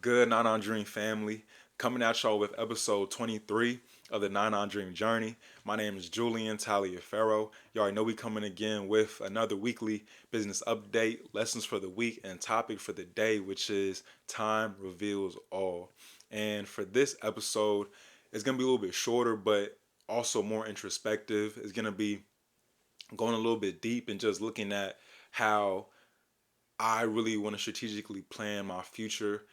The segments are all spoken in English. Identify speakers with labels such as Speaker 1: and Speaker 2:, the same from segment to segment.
Speaker 1: good, Nine on Dream family? Coming at y'all with episode 23 of the Nine on Dream Journey. My name is Julian Taliaferro. You already know we coming again with another weekly business update, lessons for the week, and topic for the day, which is time reveals all. And for this episode, it's gonna be a little bit shorter, but also more introspective. It's gonna be going a little bit deep and just looking at how I really want to strategically plan my future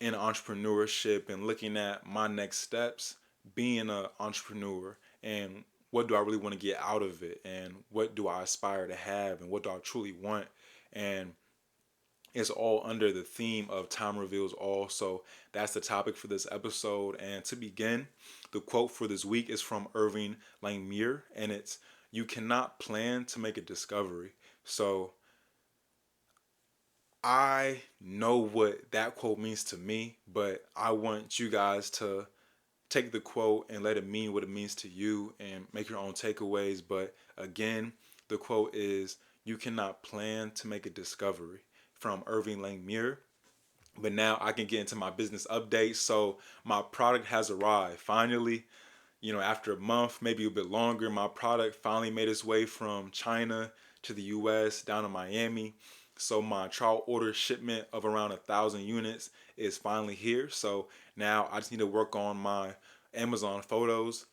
Speaker 1: in entrepreneurship and looking at my next steps being an entrepreneur and what do I really want to get out of it and what do I aspire to have and what do I truly want. And it's all under the theme of time reveals all. So that's the topic for this episode. And to begin, the quote for this week is from Irving Langmuir, and it's, "You cannot plan to make a discovery." So I know what that quote means to me, but I want you guys to take the quote and let it mean what it means to you and make your own takeaways. But again, the quote is, "You cannot plan to make a discovery," from Irving Langmuir. But now I can get into my business update. So my product has arrived. Finally, after a month, maybe a bit longer, my product finally made its way from China to the US down to Miami. So my trial order shipment of around 1,000 units is finally here. So now I just need to work on my Amazon photos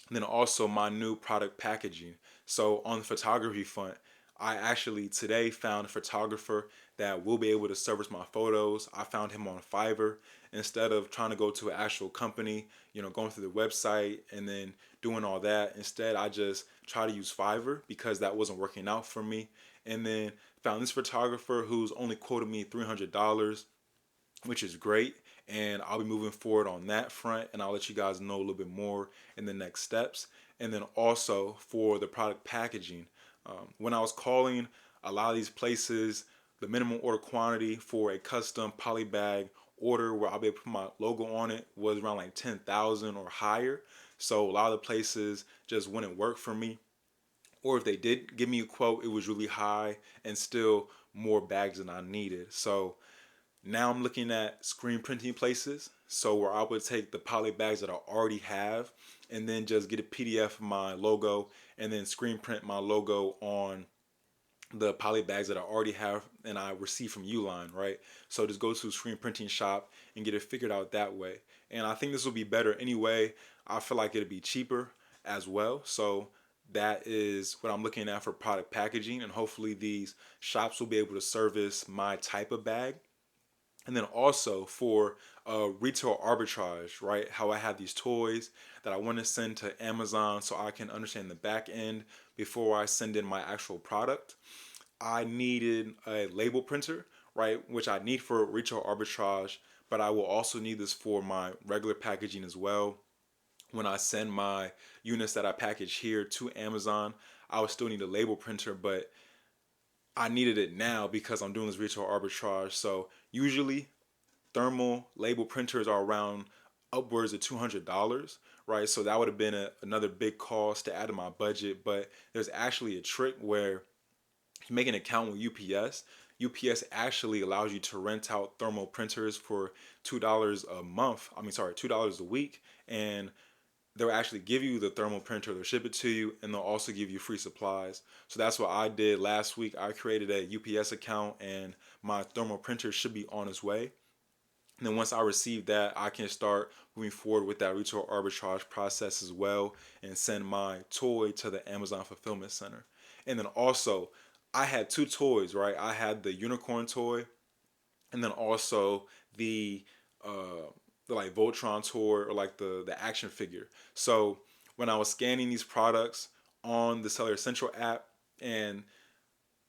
Speaker 1: and then also my new product packaging. So on the photography front, I actually today found a photographer that will be able to service my photos. I found him on Fiverr instead of trying to go to an actual company, going through the website and then doing all that. Instead, I just try to use Fiverr because that wasn't working out for me. And then found this photographer who's only quoted me $300, which is great. And I'll be moving forward on that front, and I'll let you guys know a little bit more in the next steps. And then also for the product packaging, when I was calling a lot of these places, the minimum order quantity for a custom poly bag order where I'll be able to put my logo on it was around like 10,000 or higher. So a lot of the places just wouldn't work for me. Or if they did give me a quote, it was really high and still more bags than I needed. So now I'm looking at screen printing places. So where I would take the poly bags that I already have and then just get a PDF of my logo and then screen print my logo on the poly bags that I already have and I receive from Uline, right? So just go to a screen printing shop and get it figured out that way. And I think this will be better anyway. I feel like it'll be cheaper as well. So that is what I'm looking at for product packaging, and hopefully these shops will be able to service my type of bag. And then also for retail arbitrage, right? How I have these toys that I want to send to Amazon so I can understand the back end before I send in my actual product. I needed a label printer, right? Which I need for retail arbitrage, but I will also need this for my regular packaging as well. When I send my units that I package here to Amazon, I will still need a label printer, but I needed it now because I'm doing this retail arbitrage. So usually thermal label printers are around upwards of $200, right? So that would have been another big cost to add to my budget. But there's actually a trick where you make an account with UPS. UPS actually allows you to rent out thermal printers for $2 a month. I mean, sorry, $2 a week, and they'll actually give you the thermal printer, they'll ship it to you, and they'll also give you free supplies. So that's what I did last week. I created a UPS account, and my thermal printer should be on its way. And then once I receive that, I can start moving forward with that retail arbitrage process as well and send my toy to the Amazon fulfillment center. And then also, I had two toys, right? I had the unicorn toy and then also the the like Voltron toy or like the action figure. So when I was scanning these products on the Seller Central app, and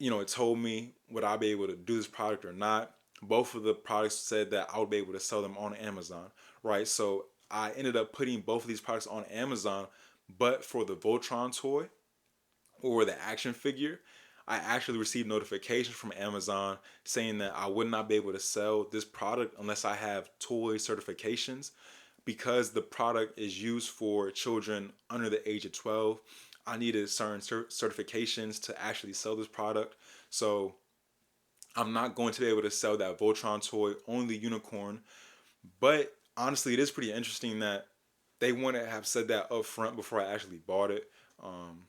Speaker 1: it told me would I be able to do this product or not. Both of the products said that I would be able to sell them on Amazon, right? So I ended up putting both of these products on Amazon, but for the Voltron toy or the action figure, I actually received notifications from Amazon saying that I would not be able to sell this product unless I have toy certifications because the product is used for children under the age of 12. I needed certain certifications to actually sell this product. So I'm not going to be able to sell that Voltron toy, only the unicorn. But honestly, it is pretty interesting that they wouldn't have said that up front before I actually bought it.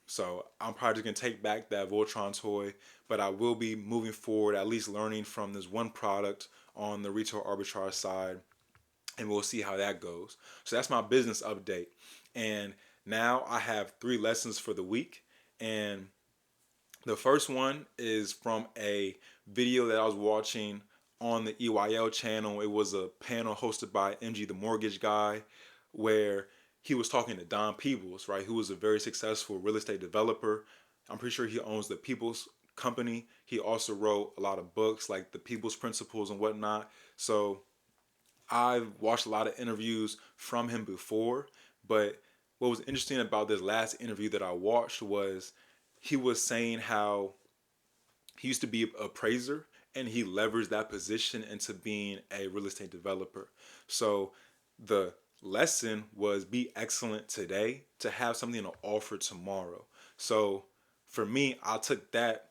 Speaker 1: So I'm probably just gonna take back that Voltron toy, but I will be moving forward, at least learning from this one product on the retail arbitrage side, and we'll see how that goes. So that's my business update. And now I have 3 lessons for the week. And the first one is from a video that I was watching on the EYL channel. It was a panel hosted by MG the Mortgage Guy, where he was talking to Don Peebles, right, who was a very successful real estate developer. I'm pretty sure he owns the People's Company. He also wrote a lot of books like the People's Principles and whatnot. So I've watched a lot of interviews from him before, but what was interesting about this last interview that I watched was he was saying how he used to be an appraiser and he leveraged that position into being a real estate developer. So the lesson was be excellent today to have something to offer tomorrow. So for me, I took that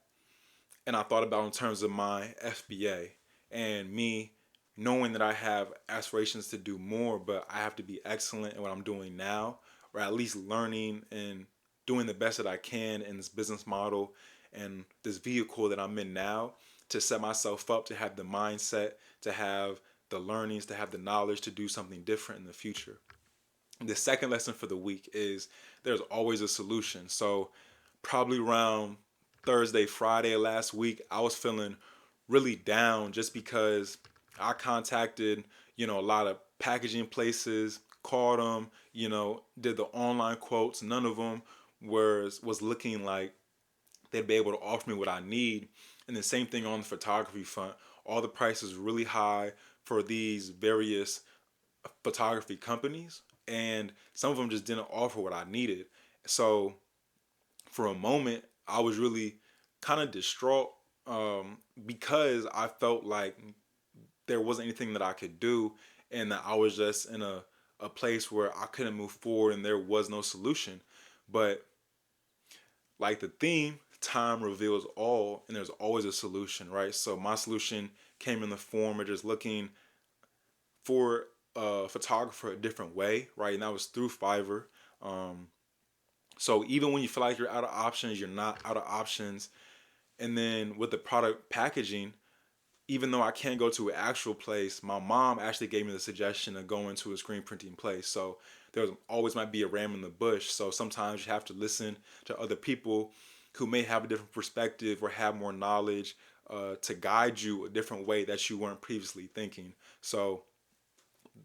Speaker 1: and I thought about in terms of my FBA and me knowing that I have aspirations to do more, but I have to be excellent in what I'm doing now, or at least learning and doing the best that I can in this business model and this vehicle that I'm in now to set myself up to have the mindset, to have the learnings, to have the knowledge to do something different in the future. The second lesson for the week is there's always a solution. So probably around Thursday, Friday last week, I was feeling really down just because I contacted, a lot of packaging places, called them, did the online quotes. None of them was looking like they'd be able to offer me what I need. And the same thing on the photography front. All the prices really high for these various photography companies, and some of them just didn't offer what I needed. So for a moment, I was really kind of distraught, because I felt like there wasn't anything that I could do, and that I was just in a place where I couldn't move forward and there was no solution. But like the theme, time reveals all, and there's always a solution, right? So my solution came in the form of just looking for a photographer a different way, right? And that was through Fiverr. Um, so even when you feel like you're out of options, you're not out of options. And then with the product packaging, even though I can't go to an actual place, my mom actually gave me the suggestion of going to a screen printing place. So there always might be a ram in the bush. So sometimes you have to listen to other people who may have a different perspective or have more knowledge, to guide you a different way that you weren't previously thinking. So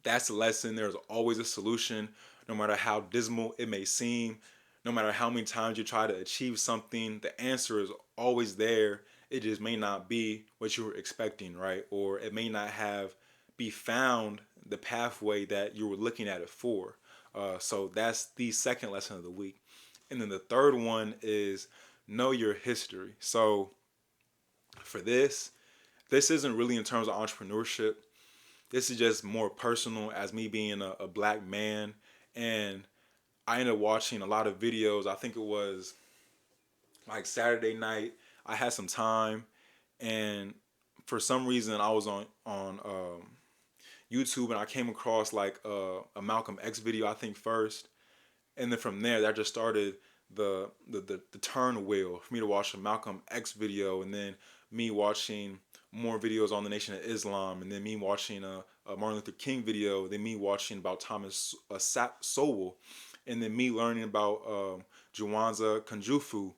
Speaker 1: that's a lesson. There's always a solution, no matter how dismal it may seem, no matter how many times you try to achieve something, the answer is always there. It just may not be what you were expecting, right? Or it may not have be found the pathway that you were looking at it for. So that's the second lesson of the week. And then the third one is know your history. So for this isn't really in terms of entrepreneurship. This is just more personal as me being a black man. And I ended up watching a lot of videos. I think it was like Saturday night. I had some time, and for some reason I was on YouTube, and I came across like a Malcolm X video, I think first, and then from there that just started the turn wheel for me to watch a Malcolm X video, and then me watching more videos on the Nation of Islam, and then me watching a Martin Luther King video, then me watching about Thomas Sowell, and then me learning about Juwanza Kanjufu,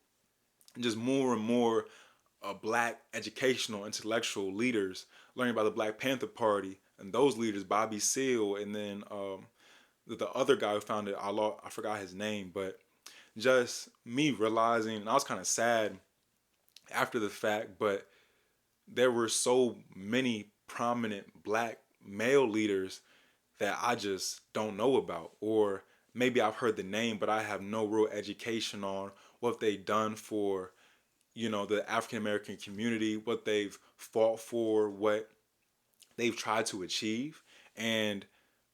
Speaker 1: just more and more black educational intellectual leaders, learning about the Black Panther Party and those leaders, Bobby Seale, and then the other guy who founded, I forgot his name, but just me realizing, and I was kind of sad after the fact, but there were so many prominent black male leaders that I just don't know about, or maybe I've heard the name, but I have no real education on what they've done for, the African American community, what they've fought for, what they've tried to achieve. And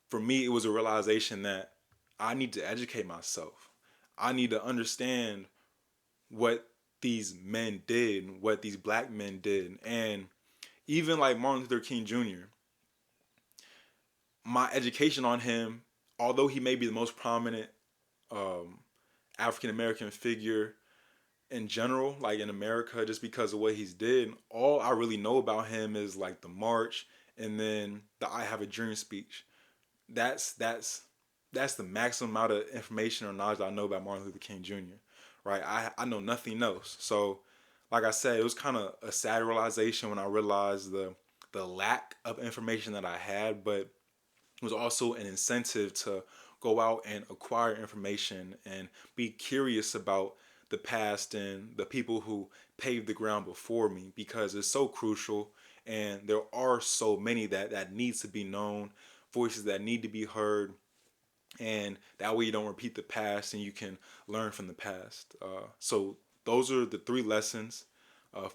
Speaker 1: for me, it was a realization that I need to educate myself. I need to understand what these men did, what these black men did. And even like Martin Luther King Jr., my education on him, although he may be the most prominent um, African American figure in general, like in America, just because of what he's did, all I really know about him is like the march and then the "I Have a Dream" speech. That's that's that's the maximum amount of information or knowledge I know about Martin Luther King Jr. Right? I know nothing else. So, like I said, it was kind of a sad realization when I realized the lack of information that I had, but was also an incentive to go out and acquire information and be curious about the past and the people who paved the ground before me, because it's so crucial and there are so many that needs to be known, voices that need to be heard, and that way you don't repeat the past and you can learn from the past. So those are the three lessons.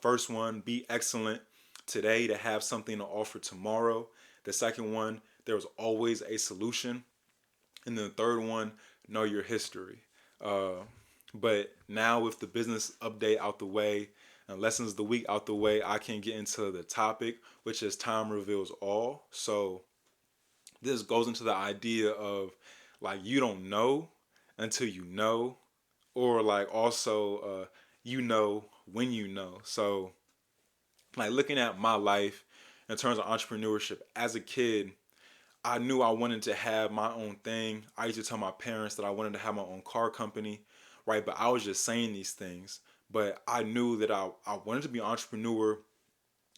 Speaker 1: First one, be excellent today to have something to offer tomorrow. The second one, there's always a solution. And then the third one, know your history. But now with the business update out the way and lessons of the week out the way, I can get into the topic, which is time reveals all. So this goes into the idea of like you don't know until you know, or like also you know when you know. So like looking at my life in terms of entrepreneurship as a kid, I knew I wanted to have my own thing. I used to tell my parents that I wanted to have my own car company, right? But I was just saying these things. But I knew that I wanted to be an entrepreneur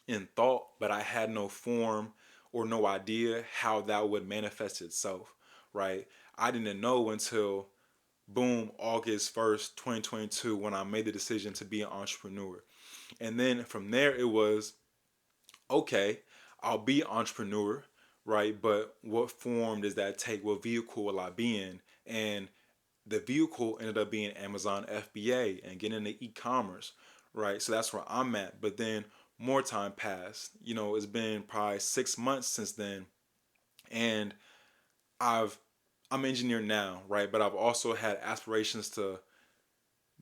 Speaker 1: in thought, but I had no form or no idea how that would manifest itself, right? I didn't know until boom, August 1st, 2022, when I made the decision to be an entrepreneur. And then from there, it was okay, I'll be an entrepreneur, right? But what form does that take? What vehicle will I be in? And the vehicle ended up being Amazon FBA and getting into e-commerce, right? So that's where I'm at. But then more time passed. It's been probably 6 months since then, and I've I'm an engineer now, right? But I've also had aspirations to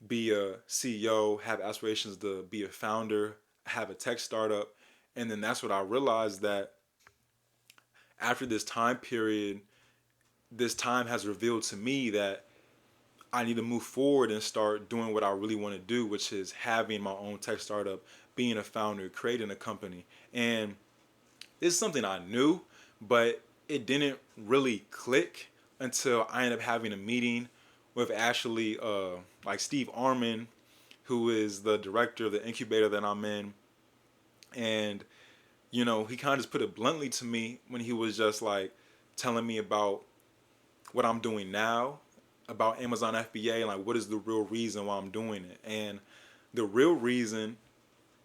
Speaker 1: be a CEO, have aspirations to be a founder, have a tech startup, and then that's what I realized that after this time period, this time has revealed to me that I need to move forward and start doing what I really want to do, which is having my own tech startup, being a founder, creating a company. And it's something I knew, but it didn't really click until I ended up having a meeting with actually like Steve Armin, who is the director of the incubator that I'm in. And, he kind of just put it bluntly to me when he was just like telling me about what I'm doing now, about Amazon FBA, and like what is the real reason why I'm doing it. And the real reason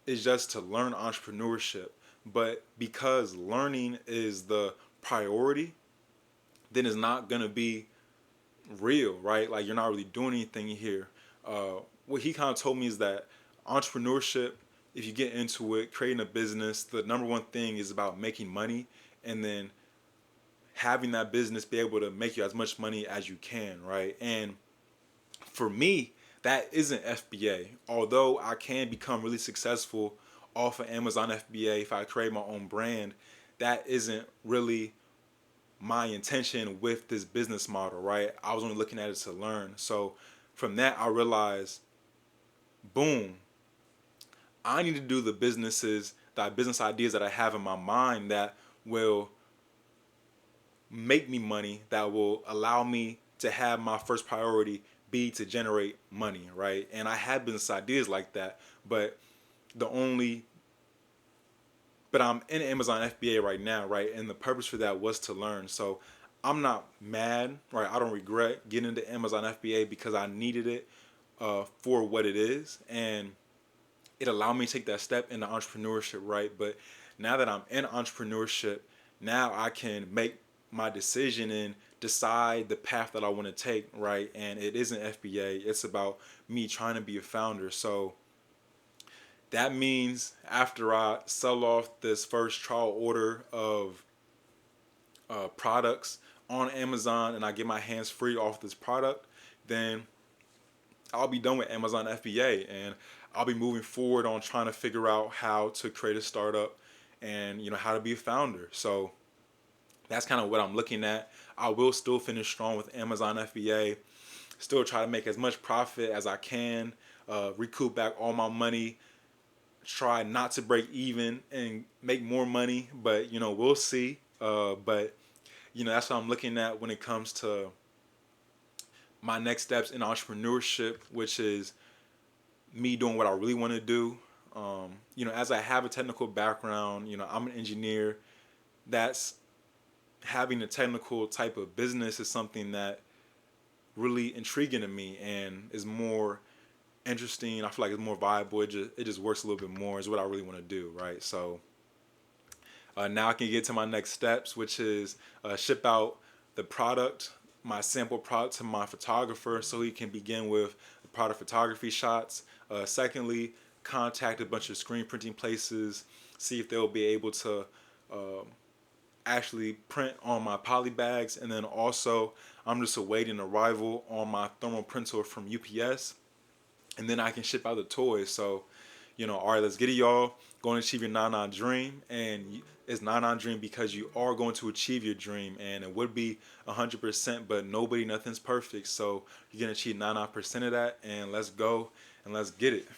Speaker 1: is just to learn entrepreneurship. But because learning is the priority, then it's not gonna be real, right? Like you're not really doing anything here. What he kind of told me is that entrepreneurship, if you get into it, creating a business, the number one thing is about making money, and then having that business be able to make you as much money as you can, right? And for me, that isn't FBA. Although I can become really successful off of Amazon FBA if I create my own brand, that isn't really my intention with this business model, right? I was only looking at it to learn. So from that, I realized, boom, I need to do the business ideas that I have in my mind that will make me money, that will allow me to have my first priority be to generate money, right? And I had business ideas like that, but the only but I'm in Amazon FBA right now, right? And the purpose for that was to learn. So I'm not mad, right? I don't regret getting into Amazon FBA because I needed it for what it is, and it allowed me to take that step into entrepreneurship, right? But now that I'm in entrepreneurship, now I can make my decision and decide the path that I want to take, right? And it isn't FBA. It's about me trying to be a founder. So that means after I sell off this first trial order of products on Amazon and I get my hands free off this product, then I'll be done with Amazon FBA and I'll be moving forward on trying to figure out how to create a startup and how to be a founder. So That's kind of what I'm looking at. I will still finish strong with Amazon FBA, still try to make as much profit as I can, recoup back all my money, try not to break even and make more money, but we'll see. But that's what I'm looking at when it comes to my next steps in entrepreneurship, which is me doing what I really want to do. As I have a technical background, I'm an engineer. That's having a technical type of business is something that really intriguing to me and is more interesting. I feel like it's more viable. It just works a little bit more. Is what I really want to do, right? So now I can get to my next steps, which is ship out the product, my sample product, to my photographer so he can begin with the product photography shots. Secondly, contact a bunch of screen printing places, see if they'll be able to uh, actually print on my poly bags. And then also, I'm just awaiting arrival on my thermal printer from UPS, and then I can ship out the toys. So, all right, let's get it, y'all. Go and achieve your 9-9 dream. And it's 9-9 dream because you are going to achieve your dream. And it would be 100%, but nothing's perfect. So you're going to achieve 99% of that. And let's go and let's get it.